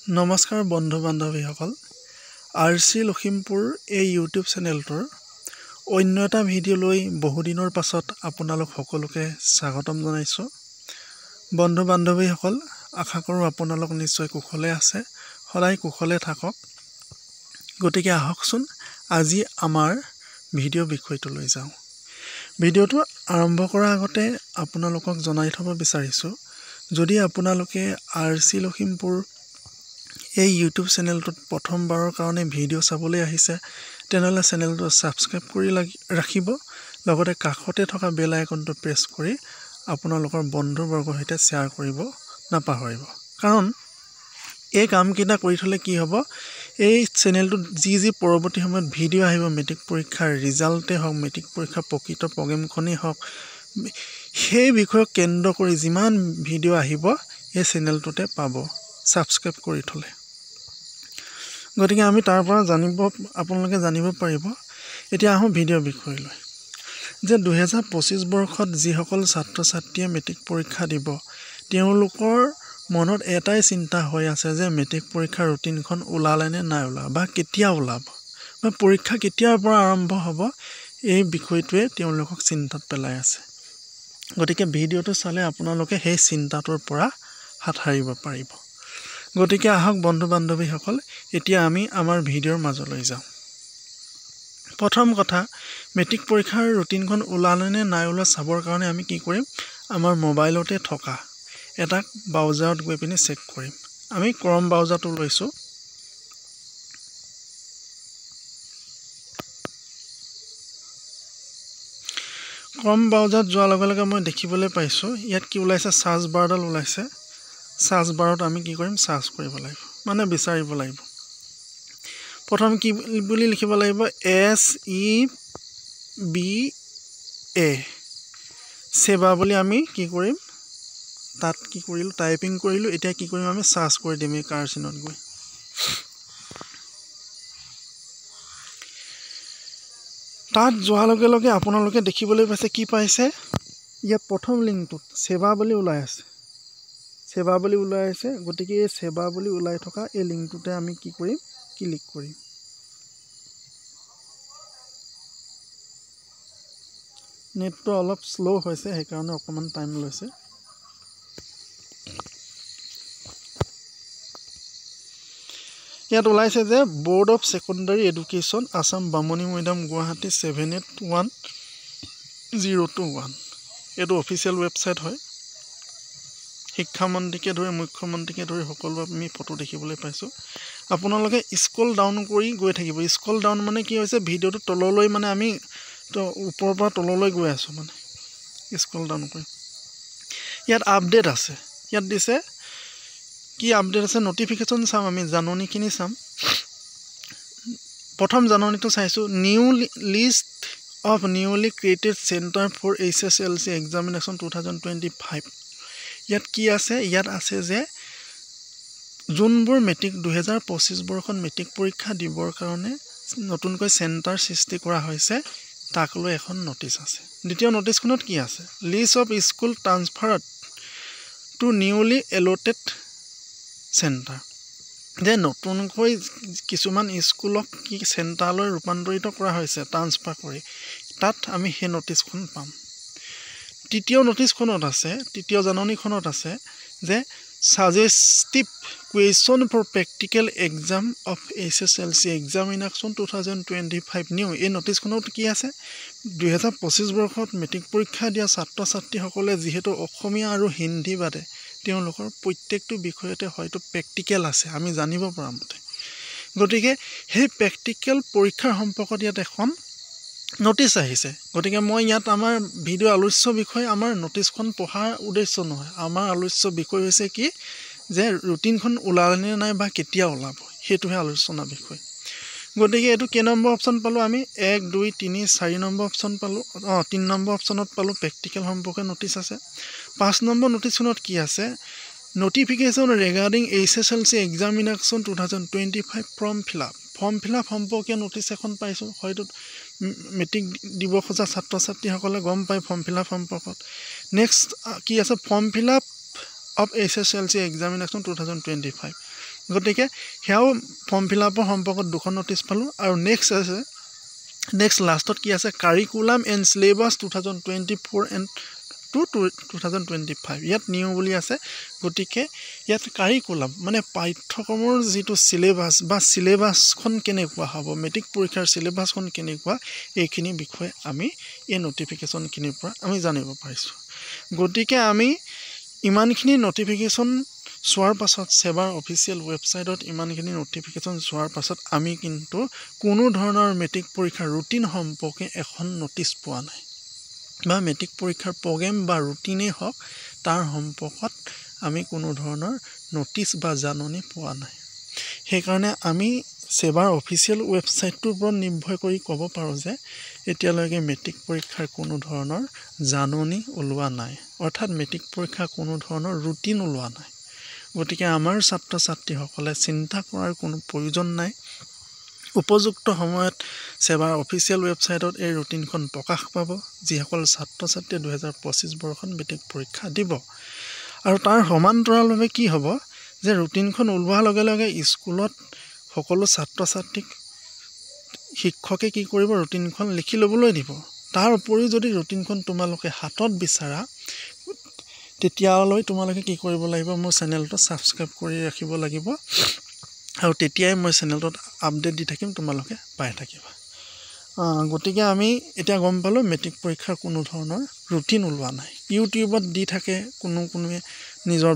নমস্কাৰ বন্ধু বান্ধৱীসকল আৰচি লখিমপুৰ এই ইউটিউব চেনেলটোৰ অন্য এটা ভিডিঅ' লৈ বহুদিনৰ পাছত আপোনালোক সকলোকে স্বাগতম জনাইছোঁ। বন্ধু বান্ধৱীসকল আশা কৰোঁ আপোনালোক নিশ্চয় কুশলে আছে, সদায় কুশলে থাকক। গতিকে আহকচোন আজি আমাৰ ভিডিঅ' বিষয়টো লৈ যাওঁ। ভিডিঅ'টো আৰম্ভ কৰাৰ আগতে আপোনালোকক জনাই থ'ব বিচাৰিছোঁ, যদি আপোনালোকে আৰচি লখিমপুৰ এই ইউটিউব চেনেলটোত প্ৰথমবাৰৰ কাৰণে ভিডিঅ' চাবলৈ আহিছে, তেনেহ'লে চেনেলটো ছাবস্ক্ৰাইব কৰি ৰাখিব, লগতে কাষতে থকা বেল আইকনটো প্ৰেছ কৰি আপোনালোকৰ বন্ধুবৰ্গৰ সৈতে শ্বেয়াৰ কৰিব নাপাহৰিব। কাৰণ এই কামকেইটা কৰি থ'লে কি হ'ব, এই চেনেলটোত যি পৰৱৰ্তী সময়ত ভিডিঅ' আহিব, মেট্ৰিক পৰীক্ষাৰ ৰিজাল্টেই হওক, মেট্ৰিক পৰীক্ষাৰ প্ৰকৃত প্ৰগ্ৰেমখনেই হওক, সেই বিষয়ক কেন্দ্ৰ কৰি যিমান ভিডিঅ' আহিব এই চেনেলটোতে পাব ছাবস্ক্ৰাইব কৰি থ'লে। গতিকে আমি তাৰ পৰা আপোনালোকে জানিব পাৰিব। এতিয়া আহোঁ ভিডিঅ'ৰ বিষয়লৈ, যে 2025 বৰ্ষত যিসকল ছাত্ৰ ছাত্ৰীয়ে মেট্ৰিক পৰীক্ষা দিব, তেওঁলোকৰ মনত এটাই চিন্তা হৈ আছে যে মেট্ৰিক পৰীক্ষাৰ ৰুটিনখন ওলালে নে নাই ওলাব, বা কেতিয়া ওলাব, বা পৰীক্ষা কেতিয়াৰ পৰা আৰম্ভ হ'ব, এই বিষয়টোৱে তেওঁলোকক চিন্তাত পেলাই আছে। গতিকে ভিডিঅ'টো চালে আপোনালোকে সেই চিন্তাটোৰ পৰা হাত সাৰিব পাৰিব। গতিকে আহক বন্ধু বান্ধৱীসকল, এতিয়া আমি আমাৰ ভিডিঅ'ৰ মাজলৈ যাওঁ। প্ৰথম কথা, মেট্ৰিক পৰীক্ষাৰ ৰুটিনখন ওলালে নে নাই ওলোৱা চাবৰ কাৰণে আমি কি কৰিম, আমাৰ মোবাইলতে থকা এটা ব্ৰাউজাৰত গৈ পিনি চেক কৰিম। আমি ক্ৰম ব্ৰাউজাৰটো লৈছোঁ। ক্ৰম ব্ৰাউজাৰত যোৱাৰ লগে লগে মই দেখিবলৈ পাইছোঁ ইয়াত কি ওলাইছে, চাৰ্চ বাৰডাল ওলাইছে। চাৰ্চ বাৰত আমি কি কৰিম, চাৰ্চ কৰিব লাগিব, মানে বিচাৰিব লাগিব। প্ৰথম কি বুলি লিখিব লাগিব, SEBA সেৱা বুলি আমি কি কৰিম, তাত কি কৰিলোঁ, টাইপিং কৰিলোঁ। এতিয়া কি কৰিম, আমি চাৰ্চ কৰি দিম এই কাৰ চিনত গৈ। তাত যোৱাৰ লগে লগে আপোনালোকে দেখিবলৈ পাইছে, কি পাইছে, ইয়াত প্ৰথম লিংকটোত সেৱা বুলি ওলাই আছে, সেৱা বুলি ওলাই আছে। গতিকে এই সেৱা বুলি ওলাই থকা এই লিংকটোতে আমি কি কৰিম, ক্লিক কৰিম। নেটটো অলপ শ্ল' হৈছে, সেইকাৰণে অকণমান টাইম লৈছে। ইয়াত ওলাইছে যে board of secondary education Assam Bamuni Maidam Guwahati 781021। এইটো অফিচিয়েল ৱেবছাইট হয়। শিক্ষামন্ত্ৰীকে ধৰি মুখ্যমন্ত্ৰীকে ধৰি সকলো আমি ফটো দেখিবলৈ পাইছোঁ। আপোনালোকে স্ক্ৰল ডাউন কৰি গৈ থাকিব। স্ক্ৰল ডাউন মানে কি হৈছে, ভিডিঅ'টো তললৈ, মানে আমি ওপৰৰ পৰা তললৈ গৈ আছোঁ, মানে স্ক্ৰল ডাউন কৰি। ইয়াত আপডেট আছে, ইয়াত দিছে কি আপডেট আছে, নটিফিকেশ্যন চাম, আমি জাননীখিনি চাম। প্ৰথম জাননীটো চাইছোঁ, new list of newly created centre for HSLC examination 2025। ইয়াত কি আছে, ইয়াত আছে যে যোনবোৰ মেট্ৰিক 2025 বৰ্ষত মেট্ৰিক পৰীক্ষা দিবৰ কাৰণে নতুনকৈ চেণ্টাৰ সৃষ্টি কৰা হৈছে, তাক লৈ এখন নটিচ আছে। দ্বিতীয় নটিচখনত কি আছে, list of school transferred to newly allotted centre, যে নতুনকৈ কিছুমান স্কুলক কি চেণ্টাৰলৈ ৰূপান্তৰিত কৰা হৈছে, ট্ৰান্সফাৰ কৰি, তাত আমি সেই নটিচখন পাম। তৃতীয় নটিচখনত আছে, তৃতীয় জাননীখনত আছে যে suggestive question for practical exam of HSLC examination 2025 new. এই নটিচখনত কি আছে, 2025 বৰ্ষত মেট্ৰিক পৰীক্ষা দিয়া ছাত্ৰ ছাত্ৰীসকলে যিহেতু অসমীয়া আৰু হিন্দী বাদে তেওঁলোকৰ প্ৰত্যেকটো বিষয়তে হয়তো প্ৰেক্টিকেল আছে, আমি জানিব পৰা মতে। গতিকে সেই প্ৰেক্টিকেল পৰীক্ষাৰ সম্পৰ্কত ইয়াত এখন নটিচ আহিছে। গতিকে মই ইয়াত আমাৰ ভিডিঅ' আলোচ্য বিষয়, আমাৰ নটিচখন পঢ়াৰ উদ্দেশ্য নহয়, আমাৰ আলোচ্য বিষয় হৈছে কি, যে ৰুটিনখন ওলালে নে নাই বা কেতিয়া ওলাব, সেইটোহে আলোচনা বিষয়। গতিকে এইটো কেই নম্বৰ অপশ্যন পালোঁ আমি, 1, 2, 3, 4 নম্বৰ অপশ্যন পালোঁ। 3 নম্বৰ অপশ্যনত পালোঁ প্ৰেক্টিকেল সম্পৰ্কে নটিচ আছে। 5 নম্বৰ নটিচখনত কি আছে, notification regarding HSLC examination 2025 form fill up সম্পৰ্কীয় নটিচ এখন পাইছোঁ। হয়তো মেট্ৰিক দিব খোজা ছাত্ৰ ছাত্ৰীসকলে গম পায় ফৰ্ম ফিল আপ সম্পৰ্কত। নেক্সট কি আছে, form fill up of HSLC examination 2025। গতিকে সেয়াও ফৰ্ম ফিল আপৰ সম্পৰ্কত 2খন নটিচ পালোঁ আৰু নেক্সট লাষ্টত কি আছে curriculum and syllabus 2024 and to 2025 ইয়াত নিউ বুলি আছে গতিকে ইয়াত কাৰিকুলাম মানে পাঠ্যক্ৰমৰ যিটো চিলেবাছ বা চিলেবাছখন কেনেকুৱা হ'ব মেট্ৰিক পৰীক্ষাৰ চিলেবাছখন কেনেকুৱা এইখিনি বিষয়ে আমি এই নটিফিকেশ্যনখিনিৰ পৰা আমি জানিব পাৰিছোঁ গতিকে আমি ইমানখিনি নটিফিকেশ্যন চোৱাৰ পাছত সেৱাৰ অফিচিয়েল ৱেবছাইটত ইমানখিনি নটিফিকেশ্যন চোৱাৰ পাছত আমি কিন্তু কোনো ধৰণৰ মেট্ৰিক পৰীক্ষাৰ ৰুটিন সম্পৰ্কে এখন নটিচ পোৱা নাই বা মেট্ৰিক পৰীক্ষাৰ প্ৰগ্ৰেম বা ৰুটিনেই হওক তাৰ সম্পৰ্কত আমি কোনো ধৰণৰ নটিচ বা জাননী পোৱা নাই সেইকাৰণে আমি সেৱাৰ অফিচিয়েল ৱেবছাইটটোৰ ওপৰত নিৰ্ভৰ কৰি ক'ব পাৰোঁ যে এতিয়ালৈকে মেট্ৰিক পৰীক্ষাৰ কোনো ধৰণৰ জাননী ওলোৱা নাই অৰ্থাৎ মেট্ৰিক পৰীক্ষাৰ কোনো ধৰণৰ ৰুটিন ওলোৱা নাই গতিকে আমাৰ ছাত্ৰ ছাত্ৰীসকলে চিন্তা কৰাৰ কোনো প্ৰয়োজন নাই উপযুক্ত সময়ত সেৱাৰ অফিচিয়েল ৱেবছাইটত এই ৰুটিনখন প্ৰকাশ পাব যিসকল ছাত্ৰ ছাত্ৰীয়ে 2025 বৰ্ষত মেট্ৰিক পৰীক্ষা দিব আৰু তাৰ সমান্তৰালভাৱে কি হ'ব যে ৰুটিনখন ওলোৱাৰ লগে লগে স্কুলত সকলো ছাত্ৰ ছাত্ৰীক শিক্ষকে কি কৰিব ৰুটিনখন লিখি ল'বলৈ দিব তাৰ উপৰিও যদি ৰুটিনখন তোমালোকে হাতত বিচাৰা তেতিয়ালৈ তোমালোকে কি কৰিব লাগিব মোৰ চেনেলটো সাবস্ক্ৰাইব কৰি ৰাখিব লাগিব আৰু তেতিয়াই মই চেনেলটোত আপডেট দি থাকিম তোমালোকে পাই থাকিবা গতিকে আমি এতিয়া গম পালোঁ মেট্ৰিক পৰীক্ষাৰ কোনো ধৰণৰ ৰুটিন ওলোৱা নাই ইউটিউবত দি থাকে কোনোৱে নিজৰ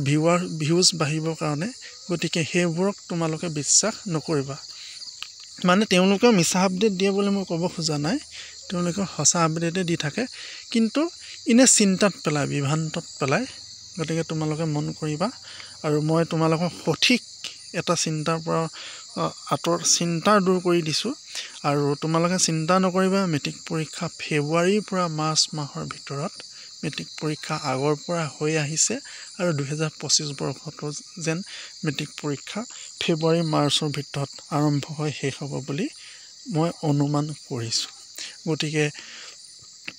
ভিউজ বাঢ়িবৰ কাৰণে গতিকে সেইবোৰক তোমালোকে বিশ্বাস নকৰিবা মানে তেওঁলোকে মিছা আপডেট দিয়ে বুলি মই ক'ব খোজা নাই তেওঁলোকে সঁচা আপডেটে দি থাকে কিন্তু ইনে চিন্তাত পেলায় বিভ্ৰান্তত পেলায় গতিকে তোমালোকে মন কৰিবা আৰু মই তোমালোকক সঠিক এটা চিন্তাৰ পৰা চিন্তা দূৰ কৰি দিছোঁ আৰু তোমালোকে চিন্তা নকৰিবা মেট্ৰিক পৰীক্ষা ফেব্ৰুৱাৰীৰ পৰা মাৰ্চ মাহৰ ভিতৰত মেট্ৰিক পৰীক্ষা আগৰ পৰা হৈ আহিছে আৰু 2025 বৰ্ষতো যেন মেট্ৰিক পৰীক্ষা ফেব্ৰুৱাৰী মাৰ্চৰ ভিতৰত আৰম্ভ হৈ শেষ হ'ব বুলি মই অনুমান কৰিছোঁ গতিকে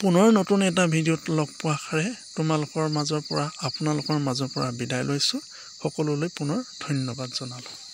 পুনৰ নতুন এটা ভিডিঅ'ত লগ পোৱাৰ আশাৰে আপোনালোকৰ মাজৰ পৰা বিদায় লৈছোঁ সকলোলৈ পুনৰ ধন্যবাদ জনালোঁ